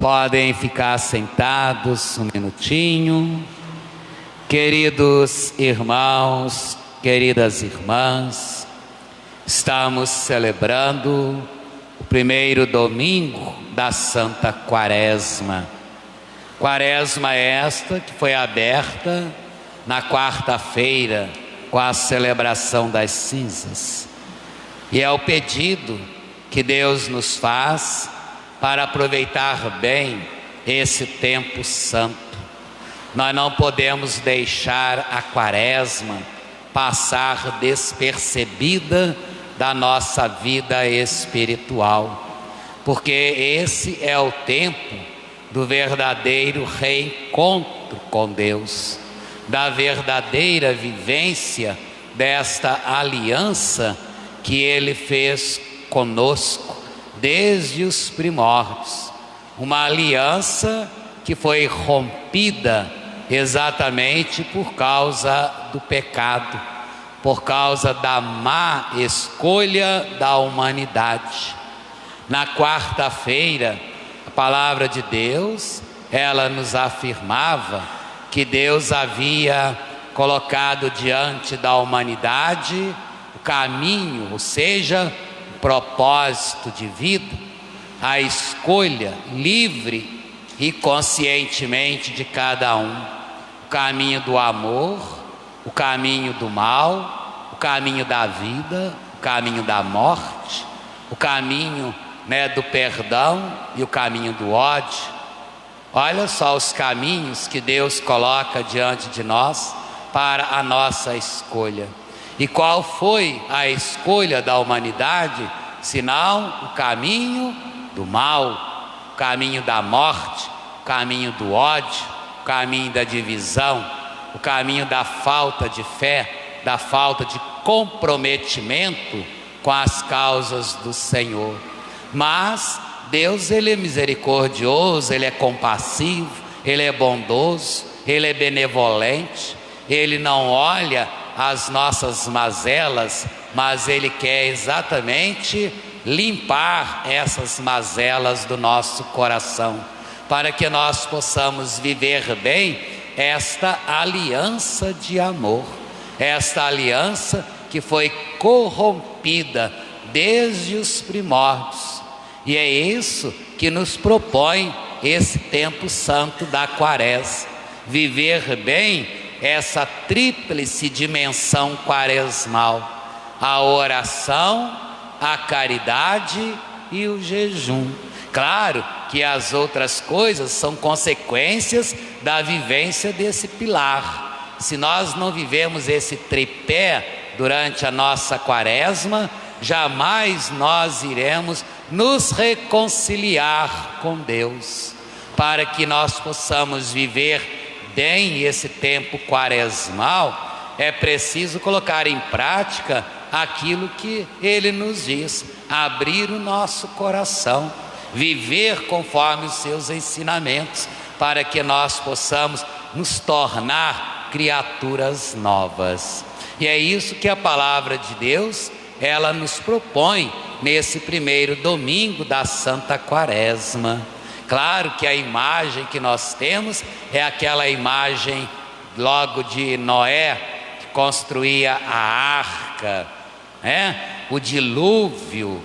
Podem ficar sentados um minutinho. Queridos irmãos, queridas irmãs, estamos celebrando o primeiro domingo da Santa Quaresma. Quaresma esta que foi aberta na quarta-feira com a celebração das cinzas. E é o pedido que Deus nos faz para aproveitar bem esse tempo santo. Nós não podemos deixar a Quaresma passar despercebida da nossa vida espiritual, porque esse é o tempo do verdadeiro reencontro com Deus, da verdadeira vivência desta aliança que Ele fez conosco desde os primórdios, uma aliança que foi rompida exatamente por causa do pecado, por causa da má escolha da humanidade. Na quarta-feira, a palavra de Deus, ela nos afirmava que Deus havia colocado diante da humanidade o caminho, ou seja, propósito de vida, a escolha livre e conscientemente de cada um, o caminho do amor, o caminho do mal, o caminho da vida, o caminho da morte, o caminho do perdão e o caminho do ódio. Olha só os caminhos que Deus coloca diante de nós para a nossa escolha. E qual foi a escolha da humanidade, senão o caminho do mal, o caminho da morte, o caminho do ódio, o caminho da divisão, o caminho da falta de fé, da falta de comprometimento com as causas do Senhor. Mas Deus, Ele é misericordioso, Ele é compassivo, Ele é bondoso, Ele é benevolente, Ele não olha as nossas mazelas, mas Ele quer exatamente limpar essas mazelas do nosso coração, para que nós possamos viver bem esta aliança de amor, esta aliança que foi corrompida desde os primórdios. E é isso que nos propõe esse tempo santo da Quaresma, viver bem essa tríplice dimensão quaresmal: a oração, a caridade e o jejum. Claro que as outras coisas são consequências da vivência desse pilar. Se nós não vivemos esse tripé durante a nossa Quaresma, jamais nós iremos nos reconciliar com Deus. Para que nós possamos viver bem esse tempo quaresmal, é preciso colocar em prática aquilo que Ele nos diz: abrir o nosso coração, viver conforme os seus ensinamentos, para que nós possamos nos tornar criaturas novas. E é isso que a palavra de Deus, ela nos propõe nesse primeiro domingo da Santa Quaresma. Claro que a imagem que nós temos é aquela imagem logo de Noé, que construía a arca, o dilúvio.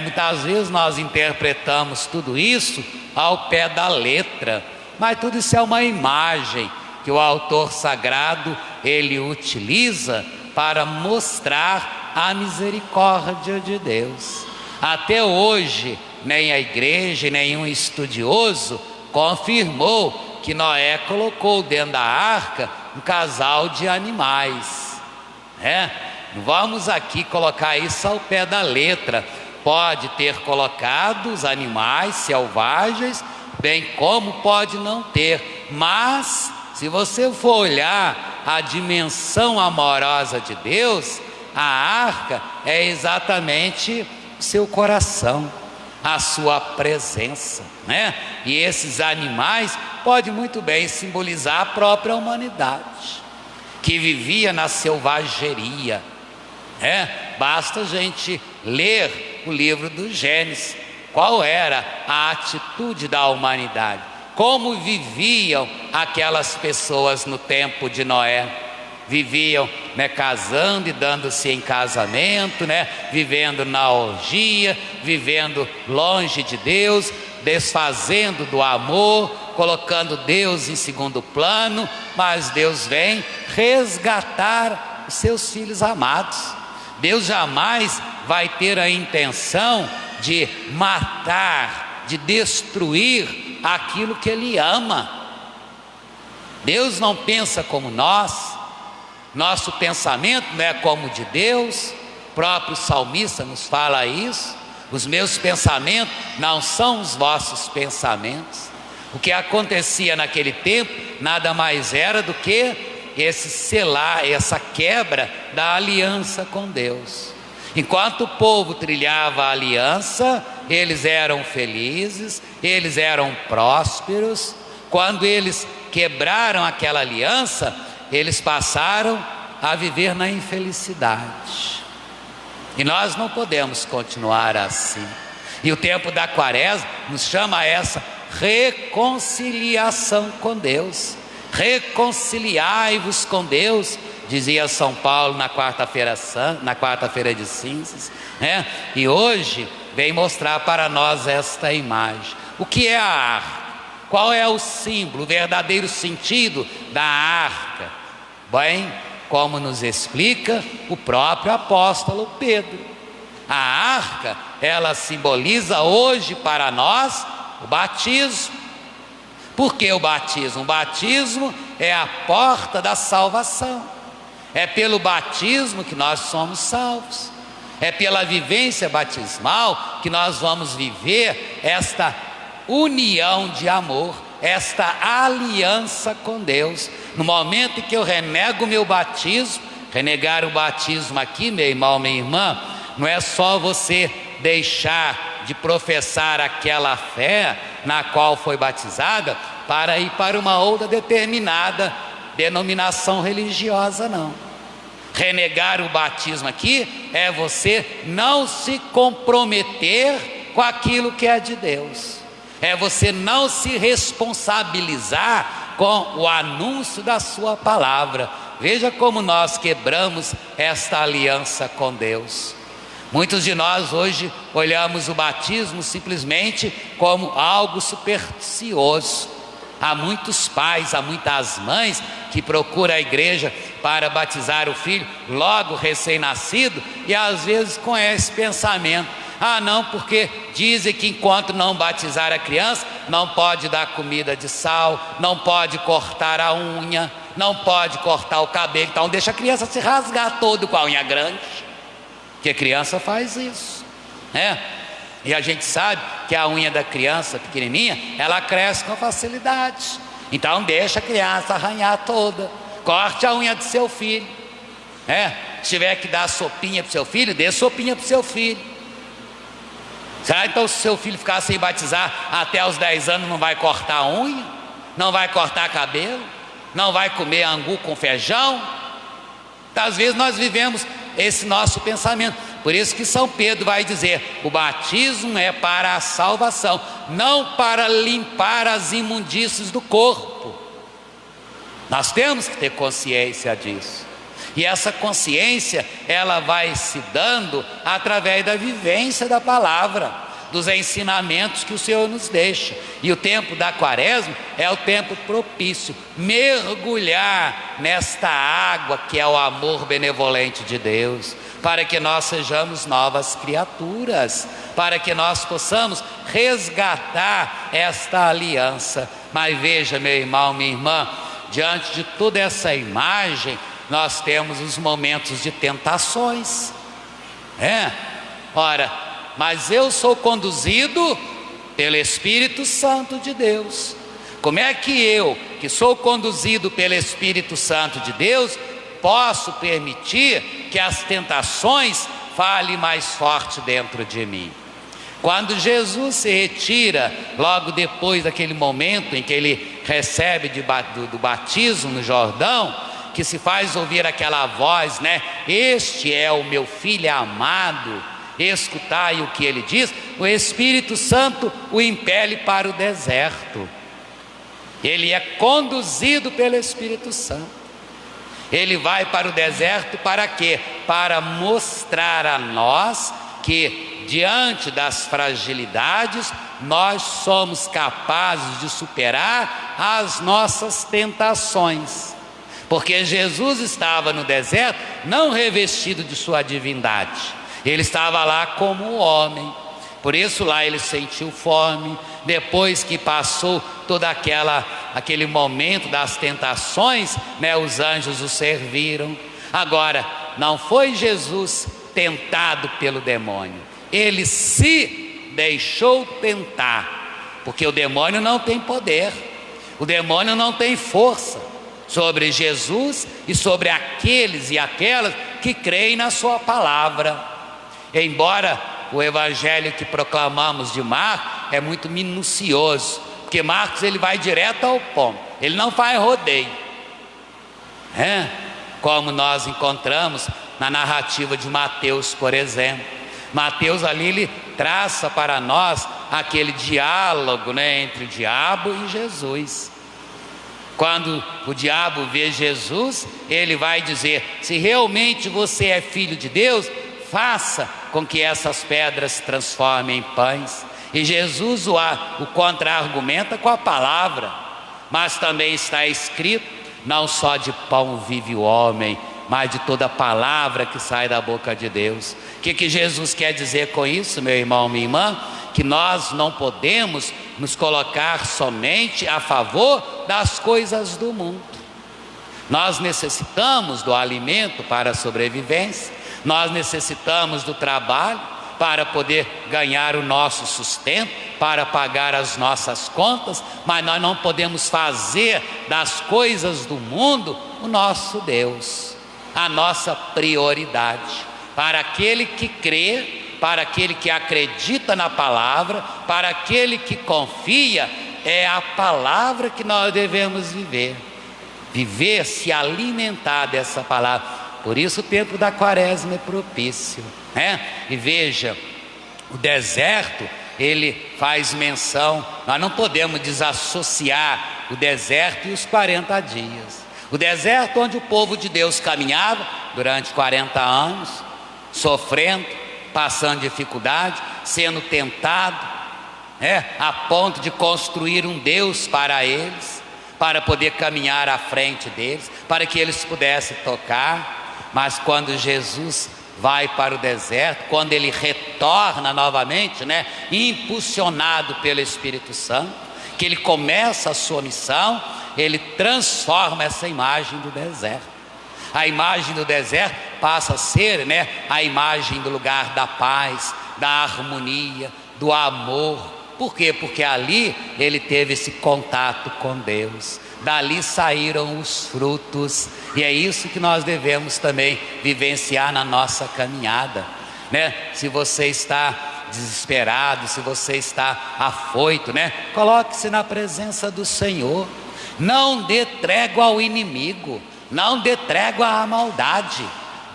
Muitas vezes nós interpretamos tudo isso ao pé da letra, mas tudo isso é uma imagem que o autor sagrado ele utiliza para mostrar a misericórdia de Deus. Até hoje, nem a igreja, nenhum estudioso confirmou que Noé colocou dentro da arca um casal de animais. Não vamos aqui colocar isso ao pé da letra. Pode ter colocado os animais selvagens, bem como pode não ter. Mas, se você for olhar a dimensão amorosa de Deus, a arca é exatamente o seu coração, a sua presença, E esses animais podem muito bem simbolizar a própria humanidade, que vivia na selvageria, Basta a gente ler o livro do Gênesis, qual era a atitude da humanidade, como viviam aquelas pessoas no tempo de Noé. Viviam, casando e dando-se em casamento, vivendo na orgia, vivendo longe de Deus, desfazendo do amor, colocando Deus em segundo plano. Mas Deus vem resgatar os seus filhos amados. Deus jamais vai ter a intenção de matar, de destruir aquilo que Ele ama. Deus não pensa como nós. Nosso pensamento não é como o de Deus. O próprio salmista nos fala isso. Os meus pensamentos não são os vossos pensamentos. O que acontecia naquele tempo nada mais era do que esse selar, essa quebra da aliança com Deus. Enquanto o povo trilhava a aliança, eles eram felizes, eles eram prósperos. Quando eles quebraram aquela aliança, eles passaram a viver na infelicidade. E nós não podemos continuar assim. E o tempo da quaresma nos chama a essa reconciliação com Deus. Reconciliai-vos com Deus, dizia São Paulo na quarta-feira de cinzas, E hoje vem mostrar para nós esta imagem. O que é a arca? Qual é o símbolo, o verdadeiro sentido da arca? Bem, como nos explica o próprio apóstolo Pedro, a arca, ela simboliza hoje para nós o batismo. Por que o batismo? O batismo é a porta da salvação. É pelo batismo que nós somos salvos. É pela vivência batismal que nós vamos viver esta união de amor, esta aliança com Deus. No momento em que eu renego o meu batismo, renegar o batismo aqui, meu irmão, minha irmã, não é só você deixar de professar aquela fé na qual foi batizada para ir para uma outra determinada denominação religiosa, não. Renegar o batismo aqui é você não se comprometer com aquilo que é de Deus. É você não se responsabilizar com o anúncio da sua palavra. Veja como nós quebramos esta aliança com Deus. Muitos de nós hoje olhamos o batismo simplesmente como algo supersticioso. Há muitos pais, há muitas mães que procuram a igreja para batizar o filho logo recém-nascido e às vezes com esse pensamento: não, porque dizem que enquanto não batizar a criança, não pode dar comida de sal, não pode cortar a unha, não pode cortar o cabelo. Então deixa a criança se rasgar todo com a unha grande, porque a criança faz isso, E a gente sabe que a unha da criança pequenininha, ela cresce com facilidade. Então deixa a criança arranhar toda. Corte a unha do seu filho, Se tiver que dar sopinha para o seu filho, dê sopinha para o seu filho. Será então se seu filho ficar sem batizar até os 10 anos não vai cortar a unha? Não vai cortar cabelo? Não vai comer angu com feijão? Então, às vezes nós vivemos esse nosso pensamento. Por isso que São Pedro vai dizer: o batismo é para a salvação, não para limpar as imundícies do corpo. Nós temos que ter consciência disso. E essa consciência, ela vai se dando através da vivência da palavra, dos ensinamentos que o Senhor nos deixa. E o tempo da quaresma é o tempo propício, mergulhar nesta água que é o amor benevolente de Deus, para que nós sejamos novas criaturas, para que nós possamos resgatar esta aliança. Mas veja, meu irmão, minha irmã, diante de toda essa imagem, nós temos os momentos de tentações. Ora, mas eu sou conduzido pelo Espírito Santo de Deus. Como é que eu, que sou conduzido pelo Espírito Santo de Deus, posso permitir que as tentações falem mais forte dentro de mim? Quando Jesus se retira, logo depois daquele momento em que ele recebe do batismo no Jordão, que se faz ouvir aquela voz, este é o meu filho amado, escutai o que ele diz, o Espírito Santo o impele para o deserto. Ele é conduzido pelo Espírito Santo. Ele vai para o deserto para quê? Para mostrar a nós que diante das fragilidades nós somos capazes de superar as nossas tentações. Porque Jesus estava no deserto não revestido de sua divindade, ele estava lá como homem. Por isso lá ele sentiu fome. Depois que passou todo aquele momento das tentações, né, os anjos o serviram. Agora, não foi Jesus tentado pelo demônio, ele se deixou tentar, porque o demônio não tem poder, o demônio não tem força sobre Jesus e sobre aqueles e aquelas que creem na sua palavra. Embora o evangelho que proclamamos de Marcos é muito minucioso, porque Marcos ele vai direto ao ponto, ele não faz rodeio, como nós encontramos na narrativa de Mateus, por exemplo. Mateus ali ele traça para nós aquele diálogo, né, entre o diabo e Jesus. Quando o diabo vê Jesus, ele vai dizer: se realmente você é filho de Deus, faça com que essas pedras se transformem em pães. E Jesus o contra-argumenta com a palavra, mas também está escrito: não só de pão vive o homem, mas de toda palavra que sai da boca de Deus. O que Jesus quer dizer com isso, meu irmão, minha irmã? Que nós não podemos nos colocar somente a favor das coisas do mundo. Nós necessitamos do alimento para a sobrevivência, nós necessitamos do trabalho para poder ganhar o nosso sustento, para pagar as nossas contas, mas nós não podemos fazer das coisas do mundo o nosso Deus, a nossa prioridade. Para aquele que crê, para aquele que acredita na palavra, para aquele que confia, é a palavra que nós devemos viver, se alimentar dessa palavra. Por isso o tempo da quaresma é propício, né? E veja, o deserto, ele faz menção, nós não podemos desassociar o deserto e os 40 dias. O deserto onde o povo de Deus caminhava durante 40 anos, sofrendo, passando dificuldade, sendo tentado, a ponto de construir um Deus para eles, para poder caminhar à frente deles, para que eles pudessem tocar. Mas quando Jesus vai para o deserto, quando ele retorna novamente, impulsionado pelo Espírito Santo, que ele começa a sua missão, ele transforma essa imagem do deserto. A imagem do deserto passa a ser, a imagem do lugar da paz, da harmonia, do amor. Por quê? Porque ali ele teve esse contato com Deus. Dali saíram os frutos. E é isso que nós devemos também vivenciar na nossa caminhada, Se você está desesperado, se você está afoito, coloque-se na presença do Senhor. Não dê trégua ao inimigo, não dê trégua à maldade.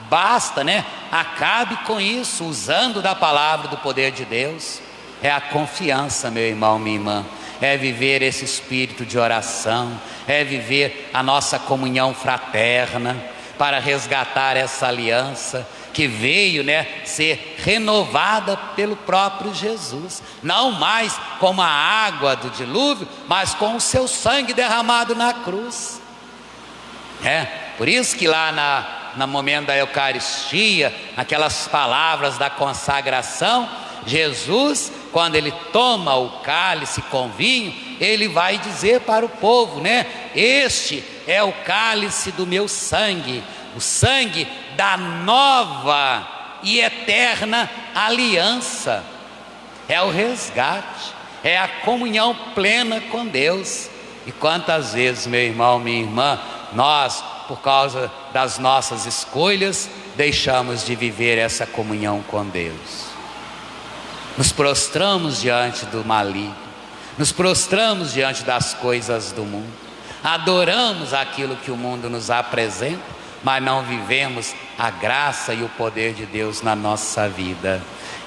Basta, acabe com isso, usando da palavra, do poder de Deus. É a confiança, meu irmão, minha irmã. É viver esse espírito de oração, é viver a nossa comunhão fraterna, para resgatar essa aliança que veio, ser renovada pelo próprio Jesus. Não mais como a água do dilúvio, mas com o seu sangue derramado na cruz. Por isso que lá no momento da Eucaristia, aquelas palavras da consagração, Jesus, quando ele toma o cálice com vinho, ele vai dizer para o povo, este é o cálice do meu sangue, o sangue da nova e eterna aliança. É o resgate, é a comunhão plena com Deus. E quantas vezes, meu irmão, minha irmã, nós, por causa das nossas escolhas, deixamos de viver essa comunhão com Deus. Nos prostramos diante do maligno, nos prostramos diante das coisas do mundo, adoramos aquilo que o mundo nos apresenta, mas não vivemos a graça e o poder de Deus na nossa vida.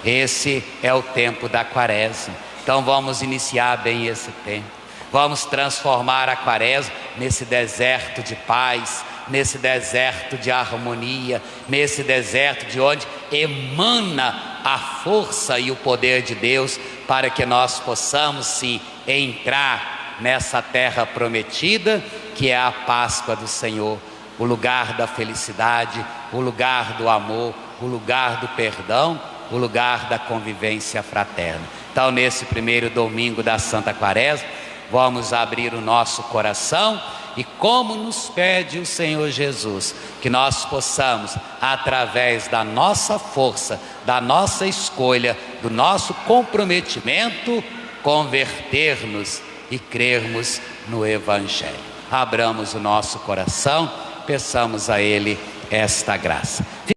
Esse é o tempo da quaresma. Então vamos iniciar bem esse tempo. Vamos transformar a quaresma nesse deserto de paz, nesse deserto de harmonia, nesse deserto de onde emana a força e o poder de Deus, para que nós possamos sim entrar nessa terra prometida, que é a Páscoa do Senhor, o lugar da felicidade, o lugar do amor, o lugar do perdão, o lugar da convivência fraterna. Então, nesse primeiro domingo da Santa Quaresma, vamos abrir o nosso coração e, como nos pede o Senhor Jesus, que nós possamos, através da nossa força, da nossa escolha, do nosso comprometimento, converter-nos e crermos no Evangelho. Abramos o nosso coração, peçamos a Ele esta graça.